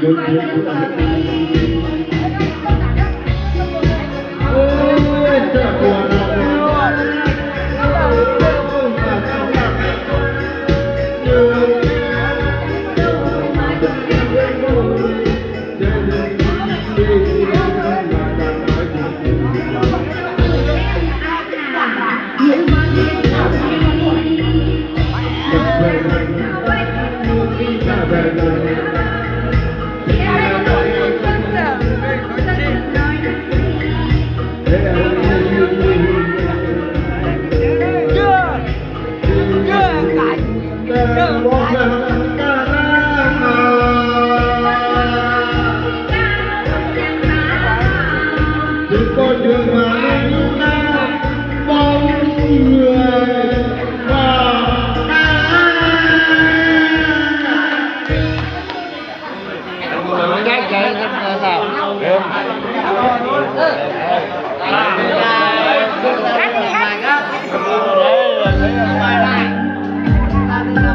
Hãy subscribe cho kênh Ghiền Mì Gõ để không bỏ lỡ những video hấp dẫn.